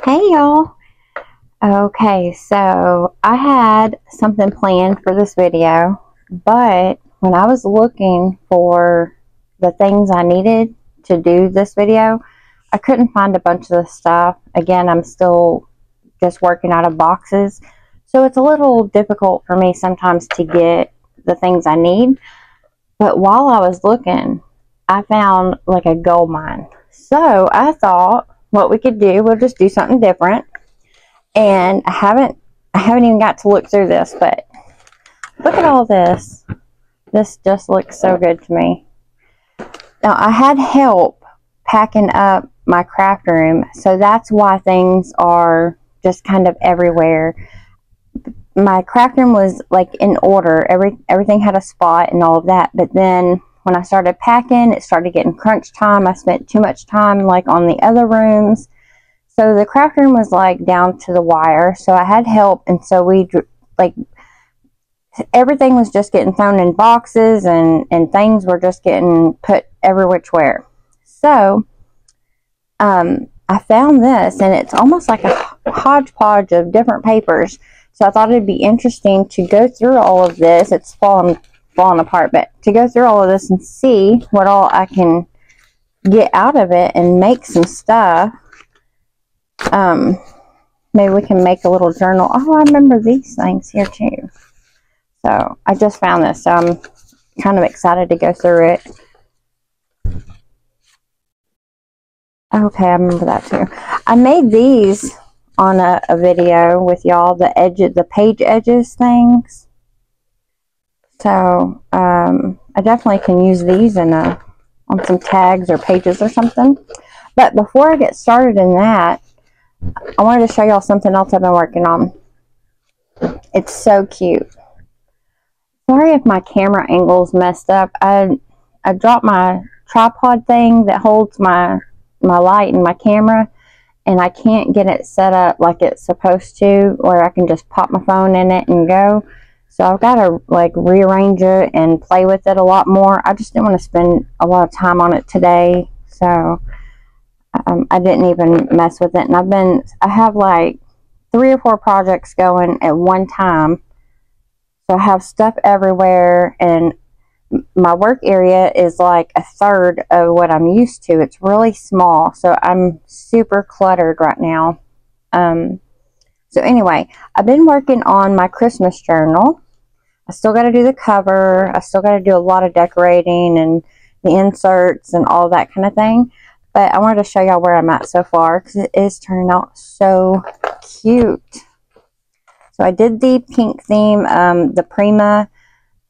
Hey y'all. Okay, so I had something planned for this video, but when I was looking for the things I needed to do this video, I couldn't find a bunch of the stuff. Again, I'm still just working out of boxes, so it's a little difficult for me sometimes to get the things I need. But while I was looking, I found like a gold mine. So I thought what we could do, we'll just do something different. And I haven't even got to look through this, but look at all this. This just looks so good to me. Now, I had help packing up my craft room, so that's why things are just kind of everywhere. My craft room was like in order. Everything had a spot and all of that, but then when I started packing, it started getting crunch time. I spent too much time like on the other rooms. So the craft room was like down to the wire. So I had help, and so we like everything was just getting thrown in boxes, and things were just getting put every which where. So I found this, and it's almost like a hodgepodge of different papers. So I thought it'd be interesting to go through all of this. It's falling apart, but to go through all of this and see what all I can get out of it and make some stuff. Maybe we can make a little journal. Oh, I remember these things here too. So I just found this, so I'm kind of excited to go through it. Okay, I remember that too. I made these on a video with y'all, the page edges things. So I definitely can use these on some tags or pages or something. But before I get started in that, I wanted to show y'all something else I've been working on. It's so cute. Sorry if my camera angle's messed up. I dropped my tripod thing that holds my light and my camera, and I can't get it set up like it's supposed to, where I can just pop my phone in it and go. So I've got to like rearrange it and play with it a lot more. I just didn't want to spend a lot of time on it today, so I didn't even mess with it. And I have like 3 or 4 projects going at one time. So I have stuff everywhere, and my work area is like a third of what I'm used to. It's really small, so I'm super cluttered right now. So anyway, I've been working on my Christmas journal. I still got to do the cover. I still got to do a lot of decorating and the inserts and all that kind of thing. But I wanted to show y'all where I'm at so far, because it is turning out so cute. So I did the pink theme, the Prima.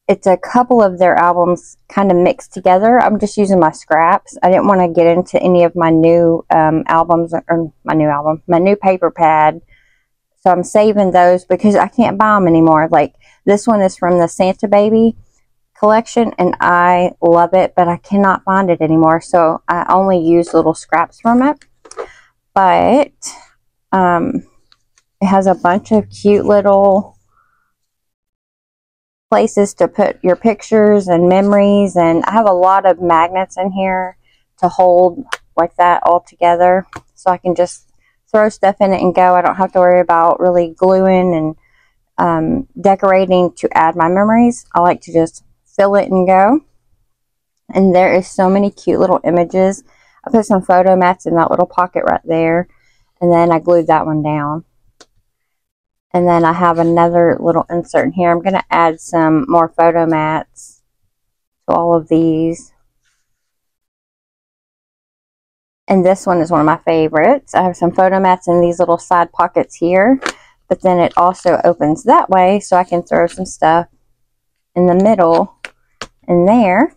It's a couple of their albums kind of mixed together. I'm just using my scraps. I didn't want to get into any of my new albums, or my new paper pad. So I'm saving those because I can't buy them anymore. Like this one is from the Santa Baby collection, and I love it, but I cannot find it anymore. So I only use little scraps from it. But it has a bunch of cute little places to put your pictures and memories, and I have a lot of magnets in here to hold like that all together, so I can just throw stuff in it and go. I don't have to worry about really gluing and decorating to add my memories. I like to just fill it and go. And there is so many cute little images. I put some photo mats in that little pocket right there, and then I glued that one down. And then I have another little insert in here. I'm going to add some more photo mats to all of these. And this one is one of my favorites. I have some photo mats in these little side pockets here. But then it also opens that way, so I can throw some stuff in the middle in there.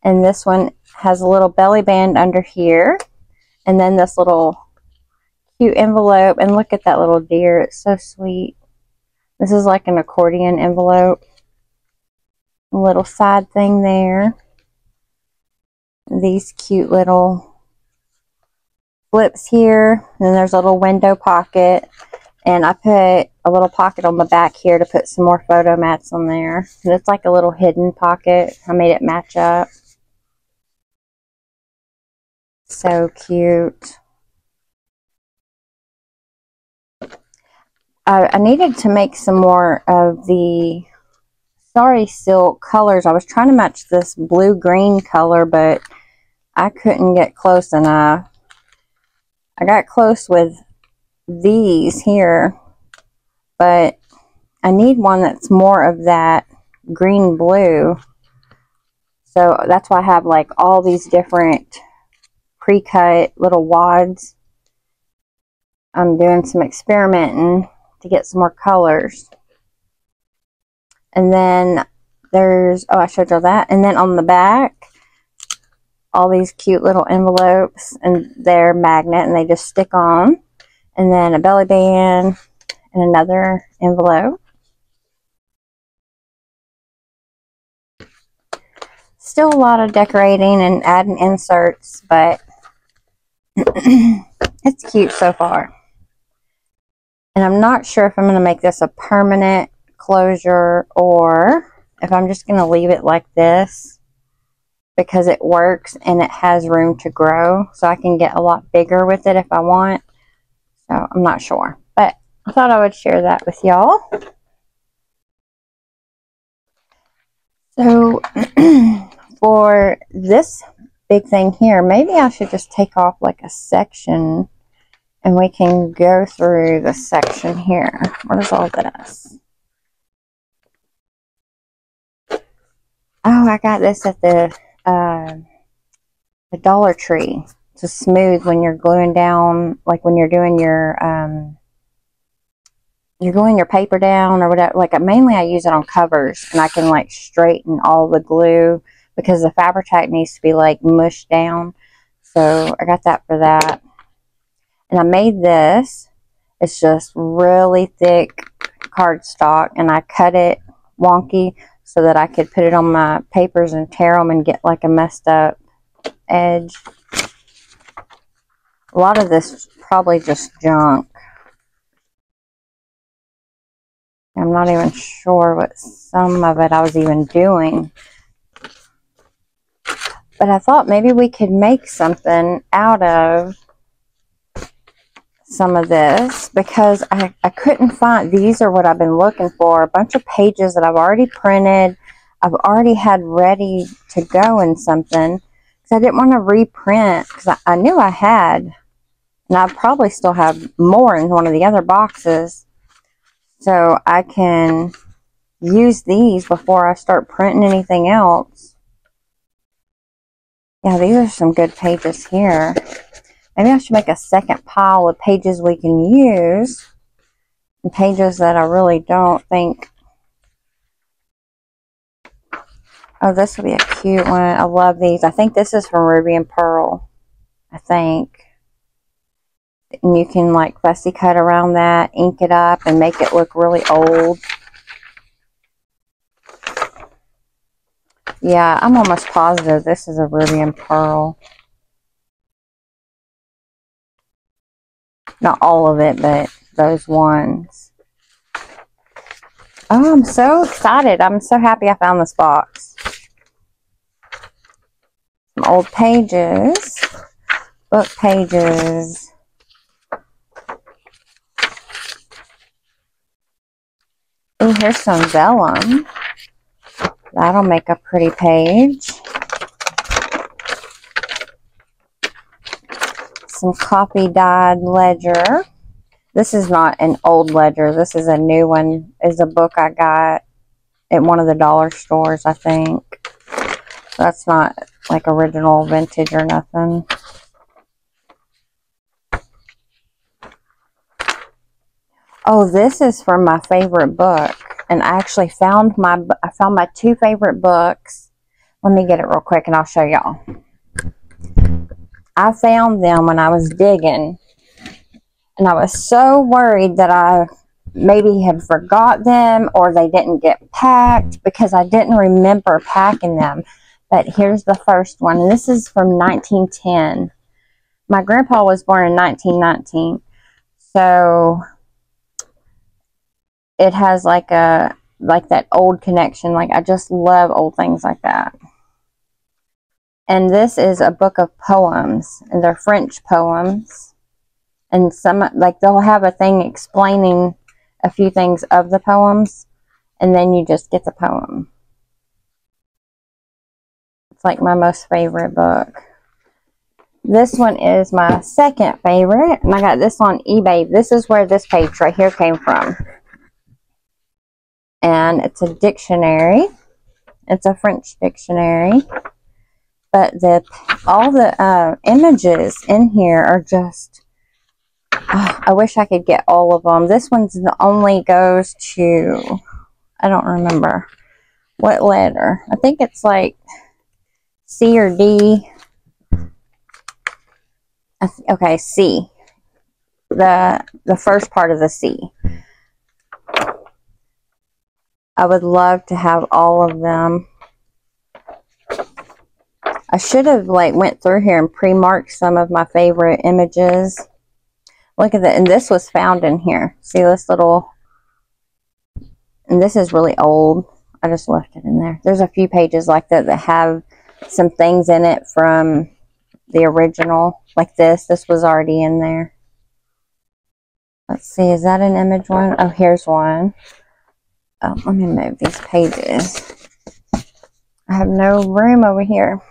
And this one has a little belly band under here. And then this little cute envelope, and look at that little deer. It's so sweet. This is like an accordion envelope. A little side thing there. These cute little flips here. And then there's a little window pocket, and I put a little pocket on the back here to put some more photo mats on there. And it's like a little hidden pocket. I made it match up. So cute. I needed to make some more of the Sorry Silk colors. I was trying to match this blue-green color, but I couldn't get close enough. I got close with these here, but I need one that's more of that green-blue. So that's why I have like all these different pre-cut little wads. I'm doing some experimenting to get some more colors. And then there's, oh, I showed you that. And then on the back, all these cute little envelopes, and they're magnet and they just stick on. And then a belly band and another envelope. Still a lot of decorating and adding inserts, but it's cute so far. And I'm not sure if I'm going to make this a permanent closure or if I'm just going to leave it like this, because it works and it has room to grow, so I can get a lot bigger with it if I want. So I'm not sure, but I thought I would share that with y'all. So for this big thing here, maybe I should just take off like a section and we can go through the section here. What is all this? Oh, I got this at the Dollar Tree to smooth when you're gluing down, like when you're doing your you're gluing your paper down or whatever. Like mainly I use it on covers, and I can like straighten all the glue because the Fabri-Tac needs to be like mushed down. So I got that for that. And I made this. It's just really thick cardstock, and I cut it wonky so that I could put it on my papers and tear them and get like a messed up edge. A lot of this is probably just junk. I'm not even sure what some of it I was even doing. But I thought maybe we could make something out of some of this, because I couldn't find, these are what I've been looking for, a bunch of pages that I've already printed, I've already had ready to go in something, because I didn't want to reprint, because I knew I had, and I probably still have more in one of the other boxes, so I can use these before I start printing anything else. Yeah, these are some good pages here. Maybe I should make a second pile of pages we can use, and pages that I really don't think. Oh, this will be a cute one. I love these. I think this is from Ruby and Pearl, I think. And you can like fussy cut around that, ink it up, and make it look really old. Yeah, I'm almost positive this is a Ruby and Pearl. Not all of it, but those ones. Oh, I'm so excited. I'm so happy I found this box. Some old pages. Book pages. Oh, here's some vellum. That'll make a pretty page. Some coffee dyed ledger. This is not an old ledger. This is a new one. It's a book I got at one of the dollar stores, I think. That's not like original vintage or nothing. Oh, this is from my favorite book. And I actually found my two favorite books. Let me get it real quick and I'll show y'all. I found them when I was digging, and I was so worried that I maybe had forgot them or they didn't get packed, because I didn't remember packing them. But here's the first one, and this is from 1910. My grandpa was born in 1919, so it has like that old connection. Like, I just love old things like that. And this is a book of poems, and they're French poems. And some, like, they'll have a thing explaining a few things of the poems, and then you just get the poem. It's like my most favorite book. This one is my second favorite, and I got this on eBay. This is where this page right here came from. And it's a dictionary. It's a French dictionary. But all the images in here are just, I wish I could get all of them. This one's only goes to, I don't remember what letter. I think it's like C or D. Okay, C. The first part of the C. I would love to have all of them. I should have went through here and pre-marked some of my favorite images. Look at that, and this was found in here. See this little, and this is really old. I just left it in there. There's a few pages like that that have some things in it from the original, like this. This was already in there. Let's see, is that an image one? Oh, here's one. Oh, let me move these pages. I have no room over here.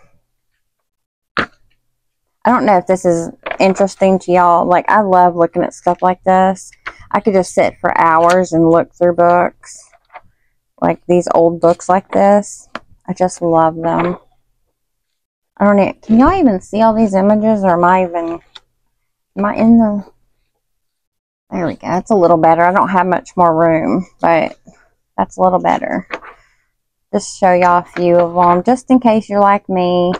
I don't know if this is interesting to y'all. Like, I love looking at stuff like this. I could just sit for hours and look through books. Like these old books like this. I just love them. I don't know. Can y'all even see all these images? Or am I in the... There we go. It's a little better. I don't have much more room, but that's a little better. Just show y'all a few of them, just in case you're like me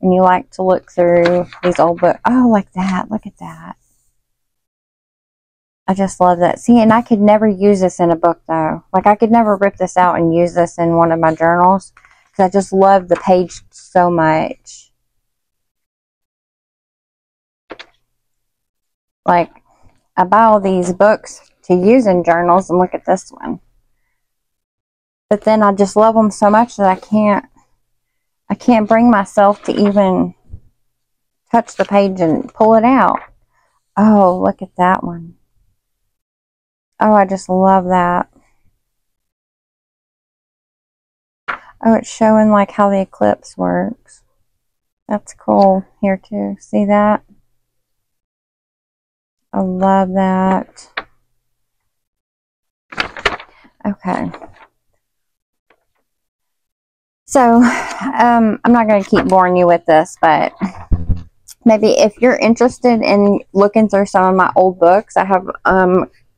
and you like to look through these old books. Oh, like that. Look at that. I just love that. See, and I could never use this in a book, though. Like, I could never rip this out and use this in one of my journals, because I just love the page so much. Like, I buy all these books to use in journals, and look at this one. But then I just love them so much that I can't bring myself to even touch the page and pull it out. Oh, look at that one. Oh, I just love that. Oh, it's showing like how the eclipse works. That's cool here too. See that? I love that. Okay. So, I'm not going to keep boring you with this, but maybe if you're interested in looking through some of my old books, I have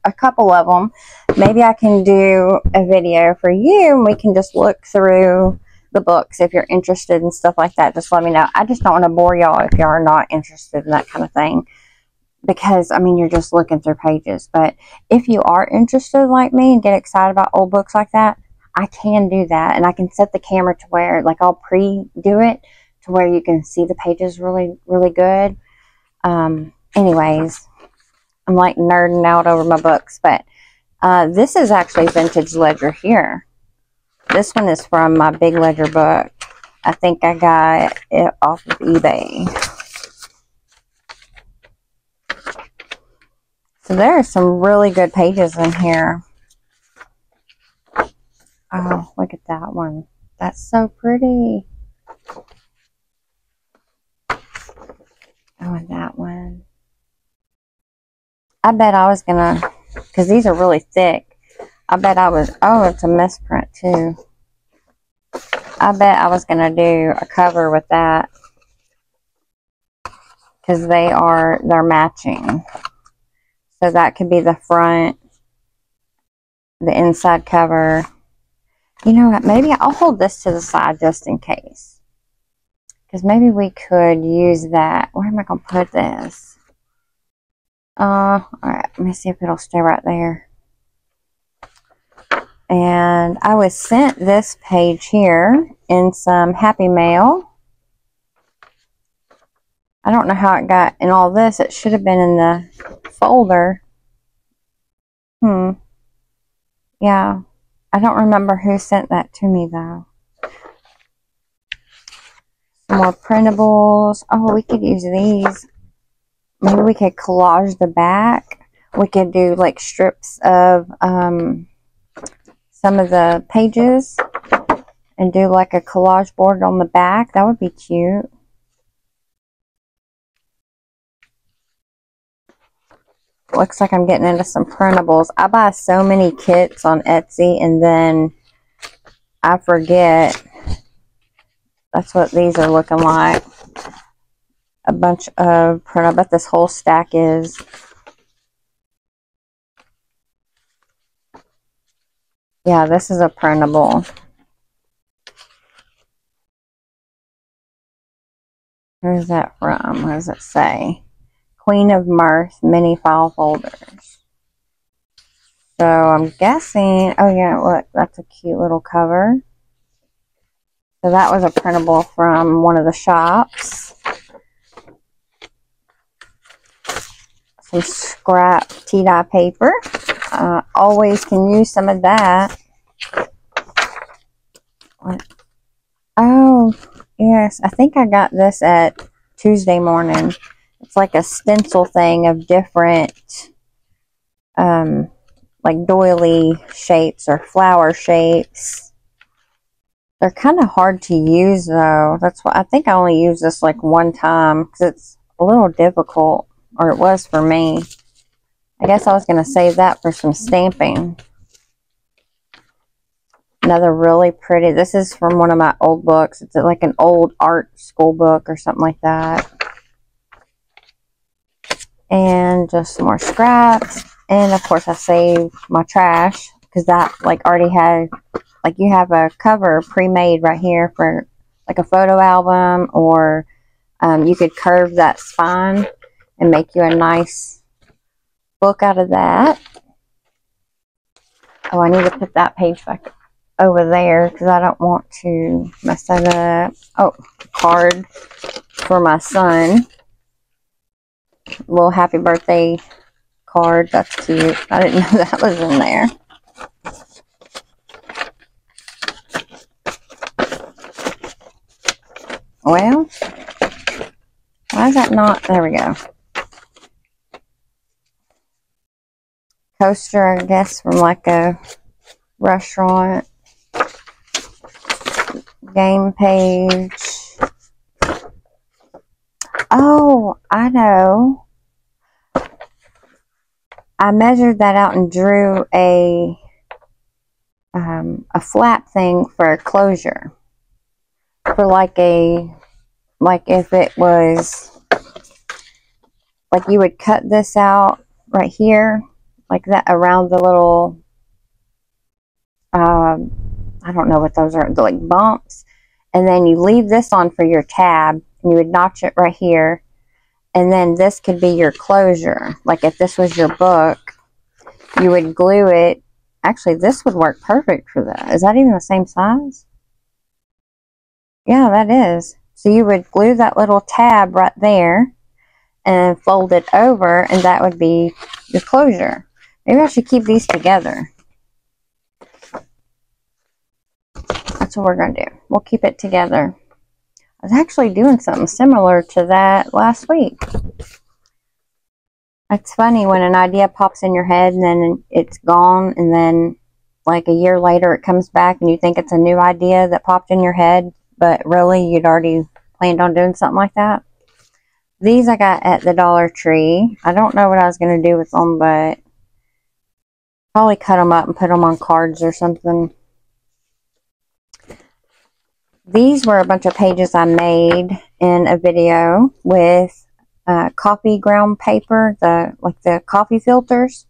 a couple of them. Maybe I can do a video for you, and we can just look through the books. If you're interested in stuff like that, just let me know. I just don't want to bore y'all if y'all are not interested in that kind of thing, because, I mean, you're just looking through pages. But if you are interested like me and get excited about old books like that, I can do that, and I can set the camera to where, like, I'll pre-do it to where you can see the pages really, really good. Anyways, I'm like nerding out over my books, but this is actually vintage ledger here. This one is from my big ledger book. I think I got it off of eBay. So there are some really good pages in here. Oh, look at that one. That's so pretty. Oh, and that one. I bet I was gonna, because these are really thick. I bet I was, oh, it's a misprint too. I bet I was gonna do a cover with that, because they're matching. So that could be the front, the inside cover. You know what, maybe I'll hold this to the side just in case. Because maybe we could use that. Where am I going to put this? Alright, let me see if it'll stay right there. And I was sent this page here in some Happy Mail. I don't know how it got in all this. It should have been in the folder. Yeah. I don't remember who sent that to me, though. Some more printables. Oh, we could use these. Maybe we could collage the back. We could do like strips of some of the pages and do like a collage board on the back. That would be cute. Looks like I'm getting into some printables. I buy so many kits on Etsy and then I forget. That's what these are looking like. A bunch of print. I bet this whole stack is. Yeah, this is a printable. Where's that from? What does it say? Queen of Mirth mini file folders. So I'm guessing, oh yeah, look, that's a cute little cover. So that was a printable from one of the shops. Some scrap tea-dye paper. Always can use some of that. What? Oh, yes, I think I got this at Tuesday morning. It's like a stencil thing of different like doily shapes or flower shapes. They're kind of hard to use though. That's why I think I only used this like one time because it's a little difficult, or it was for me. I guess I was going to save that for some stamping. Another really pretty, this is from one of my old books. It's like an old art school book or something like that. And just some more scraps. And of course I saved my trash because that like already had, like you have a cover pre-made right here for like a photo album, or you could curve that spine and make you a nice book out of that. Oh, I need to put that page back over there because I don't want to mess that up. Oh, card for my son. Little happy birthday card. That's cute. I didn't know that was in there. Well, why is that not? There we go. Coaster, I guess, from like a restaurant. Game page. Oh, I know. I measured that out and drew a flap thing for a closure. For like a, like if it was, like you would cut this out right here, like that around the little, I don't know what those are, like bumps. And then you leave this on for your tab, and you would notch it right here. And then this could be your closure. Like if this was your book, you would glue it. Actually, this would work perfect for that. Is that even the same size? Yeah, that is. So you would glue that little tab right there and fold it over, and that would be your closure. Maybe I should keep these together. That's what we're going to do. We'll keep it together. I was actually doing something similar to that last week. It's funny when an idea pops in your head and then it's gone, and then like a year later it comes back and you think it's a new idea that popped in your head, but really you'd already planned on doing something like that. These I got at the Dollar Tree. I don't know what I was going to do with them, but probably cut them up and put them on cards or something. These were a bunch of pages I made in a video with coffee ground paper, like the coffee filters,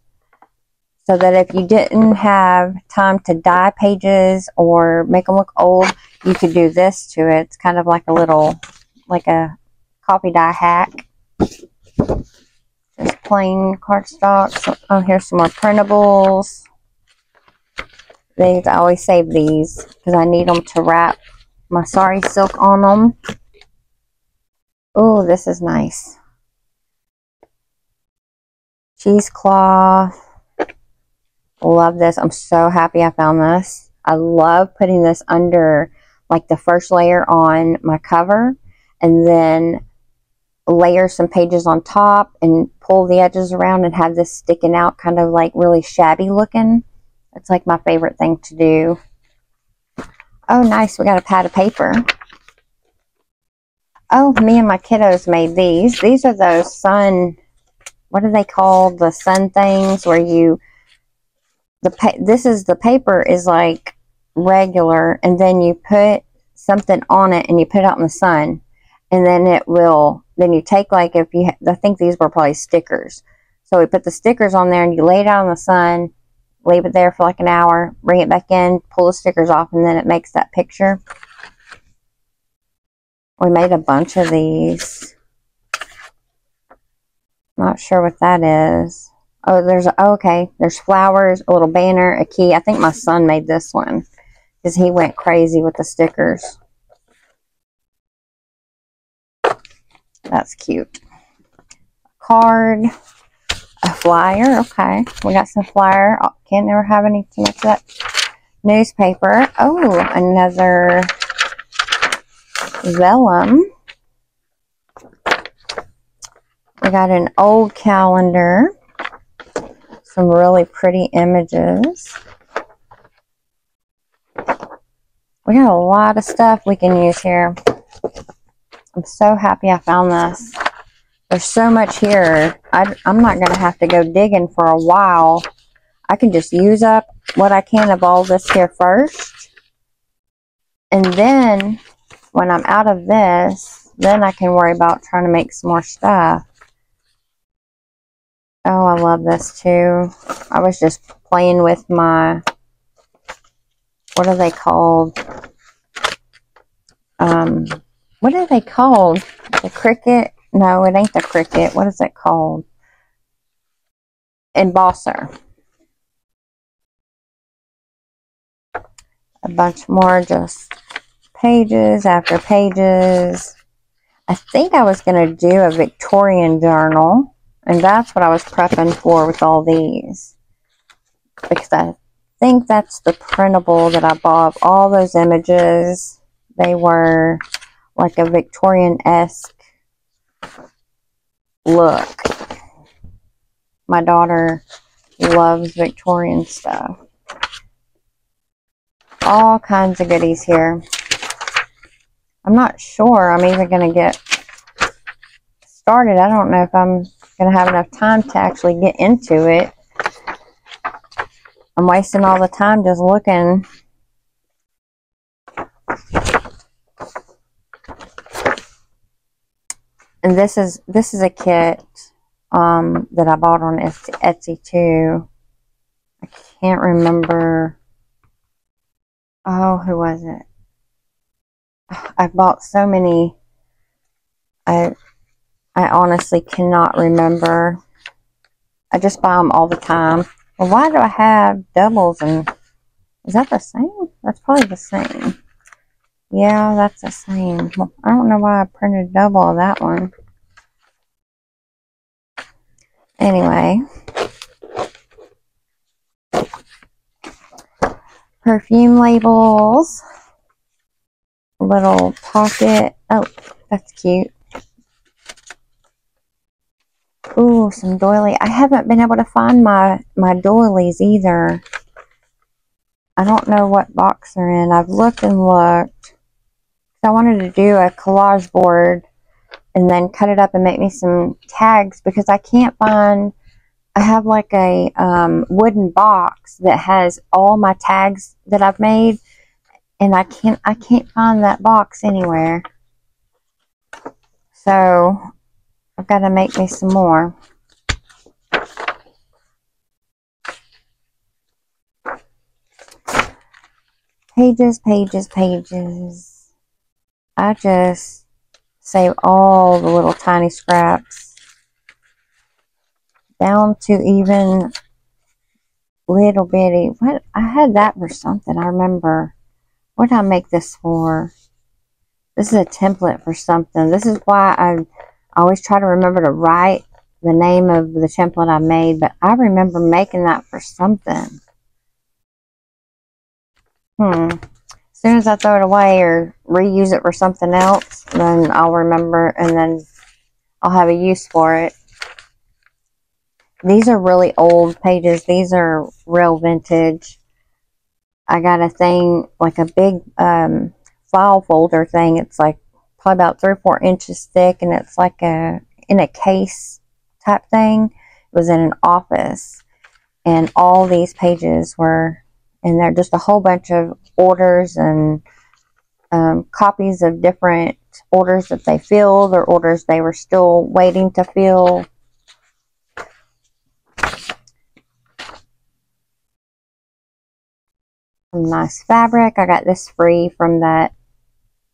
so that if you didn't have time to dye pages or make them look old, you could do this to it. It's kind of like a little, like a coffee dye hack. Just plain cardstock. So, oh, here's some more printables. These, I always save these because I need them to wrap my sari silk on them. Oh, this is nice. Cheesecloth. Love this. I'm so happy I found this. I love putting this under like the first layer on my cover, and then layer some pages on top and pull pull the edges around and have this sticking out, kind of like really shabby looking. It's like my favorite thing to do. Oh, nice. We got a pad of paper. Oh, me and my kiddos made these. These are those sun, what are they called? The sun things where you, the paper is like regular, and then you put something on it and you put it out in the sun, and then it will, then you take, like, if you, I think these were probably stickers. So we put the stickers on there and you lay it out in the sun, leave it there for like an hour, bring it back in, pull the stickers off, and then it makes that picture. We made a bunch of these. Not sure what that is. Oh, there's, okay, there's flowers, a little banner, a key. I think my son made this one because he went crazy with the stickers. That's cute. A card, a flyer. Okay, we got some flyer. Oh, can't never have any too much of that. Newspaper. Oh, another vellum. We got an old calendar. Some really pretty images. We got a lot of stuff we can use here. I'm so happy I found this. There's so much here. I'm not going to have to go digging for a while. I can just use up what I can of all this here first. And then, when I'm out of this, then I can worry about trying to make some more stuff. Oh, I love this too. I was just playing with my, what are they called? What are they called? The Cricut? No, it ain't the Cricut. What is it called? Embosser. A bunch more just pages after pages. I think I was going to do a Victorian journal, and that's what I was prepping for with all these, because I think that's the printable that I bought. All those images, they were like a Victorian-esque look. My daughter loves Victorian stuff. All kinds of goodies here. I'm not sure I'm even going to get started. I don't know if I'm going to have enough time to actually get into it. I'm wasting all the time just looking. And this is a kit that I bought on Etsy too. I can't remember. Oh, who was it? I bought so many. I honestly cannot remember. I just buy them all the time. Well, why do I have doubles? And is that the same? That's probably the same. Yeah, that's the same. Well, I don't know why I printed double of that one. Anyway. Perfume labels. Little pocket. Oh, that's cute. Ooh, some doily. I haven't been able to find my doilies either. I don't know what box they're in. I've looked and looked. I wanted to do a collage board and then cut it up and make me some tags, because I can't find, I have like a wooden box that has all my tags that I've made, and I can't find that box anywhere. So I've got to make me some more. Pages, pages, pages. I just save all the little tiny scraps, down to even little bitty. What, I had that for something. I remember. What did I make this for? This is a template for something. This is why I always try to remember to write the name of the template I made, but I remember making that for something. As soon as I throw it away or reuse it for something else, then I'll remember, and then I'll have a use for it. These are really old pages. These are real vintage. I got a thing, like a big file folder thing. It's like probably about 3 or 4 inches thick, and it's like in a case type thing. It was in an office, and all these pages were in there. Just a whole bunch of orders and copies of different orders that they filled or orders they were still waiting to fill. Some nice fabric. I got this free from that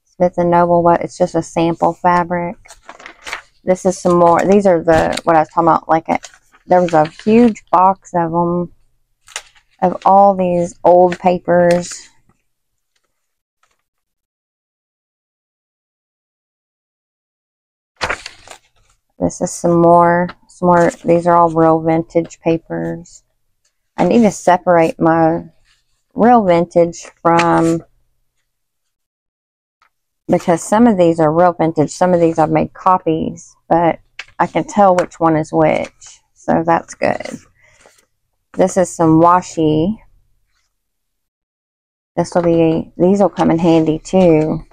Smith & Noble, but it's just a sample fabric. This is some more. These are what I was talking about. Like there was a huge box of them, of all these old papers. This is some more. These are all real vintage papers. I need to separate my real vintage from, because some of these are real vintage, some of these I've made copies, but I can tell which one is which, so that's good. This is some washi. These will come in handy too.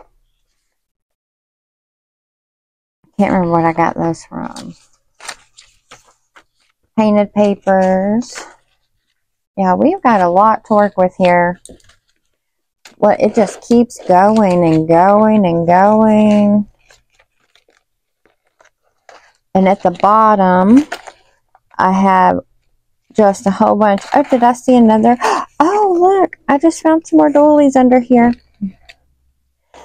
I can't remember what I got those from. Painted papers. Yeah, we've got a lot to work with here. Well, it just keeps going and going and going. And at the bottom, I have just a whole bunch. Oh, did I see another? Oh, look, I just found some more doilies under here.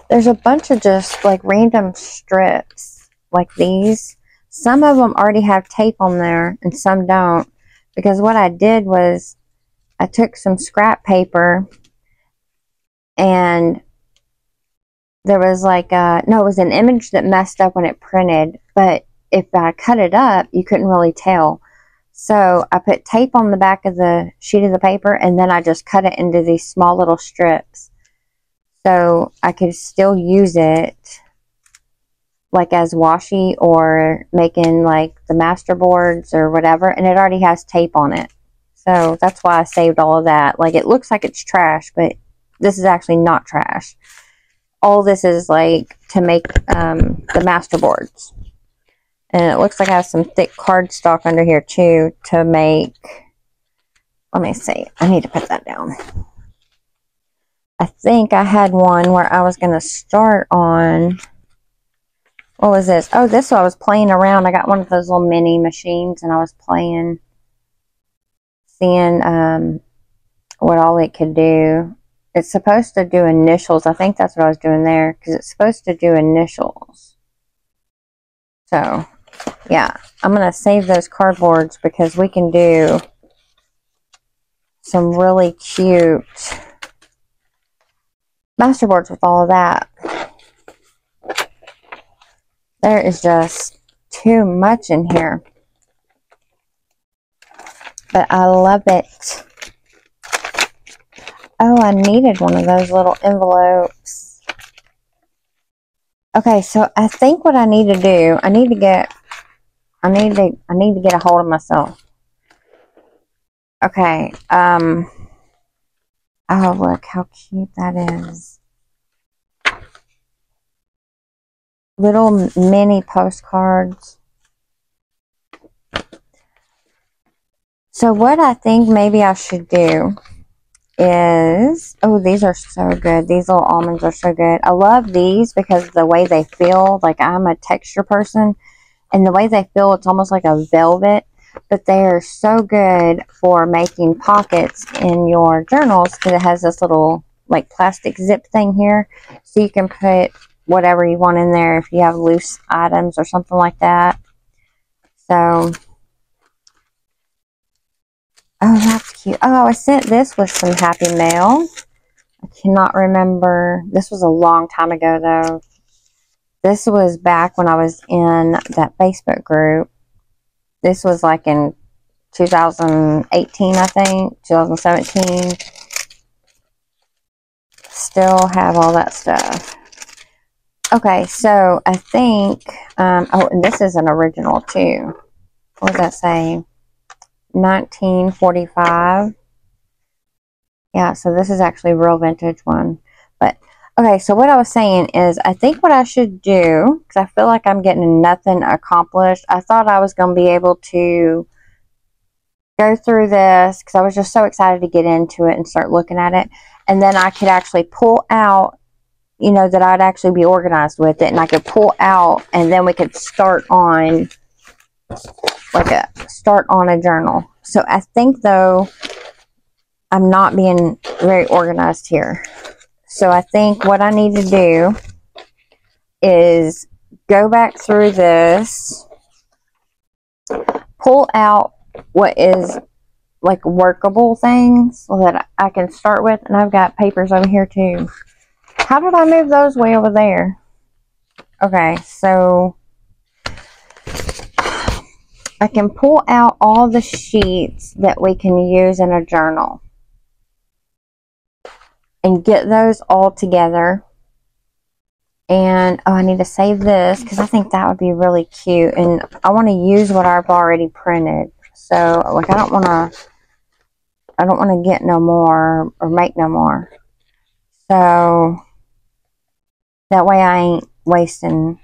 There's a bunch of just like random strips like these. Some of them already have tape on there and some don't. Because what I did was I took some scrap paper, and there was like no, it was an image that messed up when it printed, but if I cut it up, you couldn't really tell. So I put tape on the back of the sheet of the paper, and then I just cut it into these small little strips. So I could still use it like as washi or making like the masterboards or whatever, and it already has tape on it. So that's why I saved all of that. Like, it looks like it's trash, but this is actually not trash. All this is like to make the masterboards. And it looks like I have some thick cardstock under here too to make. Let me see. I need to put that down. I think I had one where I was going to start on. What was this? Oh, this one I was playing around. I got one of those little mini machines, and I was playing, seeing what all it could do. It's supposed to do initials. I think that's what I was doing there, because it's supposed to do initials. So, yeah, I'm going to save those cardboards because we can do some really cute masterboards with all of that. There is just too much in here. But I love it. Oh, I needed one of those little envelopes. Okay, so I think what I need to do, I need to get a hold of myself. Okay, oh, look how cute that is. Little mini postcards. So what I think maybe I should do is, oh, these are so good. These little almonds are so good. I love these because of the way they feel. Like, I'm a texture person, and the way they feel, it's almost like a velvet. But they are so good for making pockets in your journals because it has this little like plastic zip thing here, so you can put whatever you want in there if you have loose items or something like that. So, oh, that's cute. Oh, I sent this with some Happy Mail. I cannot remember. This was a long time ago, though. This was back when I was in that Facebook group. This was like in 2018, I think. 2017. Still have all that stuff. Okay, so I think, oh, and this is an original too. What does that say? 1945. Yeah, so this is actually a real vintage one. But, okay, so what I was saying is, I think what I should do, because I feel like I'm getting nothing accomplished, I thought I was going to be able to go through this, because I was just so excited to get into it and start looking at it. And then I could actually pull out, you know, that I'd actually be organized with it. And I could pull out, and then we could start on, start on a journal. So I think, though, I'm not being very organized here. So I think what I need to do is go back through this, pull out what is like workable things so that I can start with. And I've got papers over here too. How did I move those way over there? Okay, so I can pull out all the sheets that we can use in a journal and get those all together. And oh, I need to save this because I think that would be really cute, and I want to use what I've already printed. So like I don't want to get no more or make no more, so that way I ain't wasting.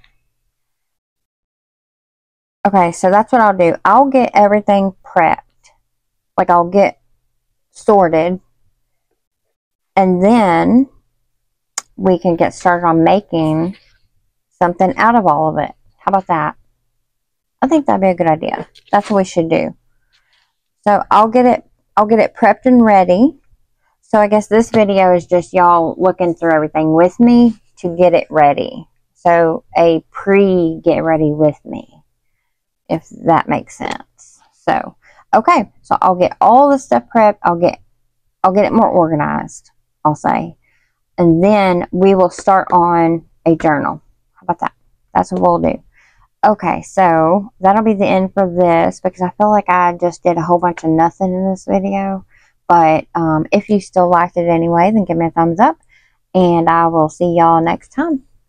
Okay, so that's what I'll do. I'll get everything prepped, like I'll get sorted, and then we can get started on making something out of all of it. How about that? I think that'd be a good idea. That's what we should do. So I'll get it prepped and ready. So I guess this video is just y'all looking through everything with me to get it ready. So a pre-get ready with me, if that makes sense. So, okay. So I'll get all the stuff prepped. I'll get it more organized, I'll say. And then we will start on a journal. How about that? That's what we'll do. Okay, so that'll be the end for this because I feel like I just did a whole bunch of nothing in this video. But if you still liked it anyway, then give me a thumbs up. And I will see y'all next time.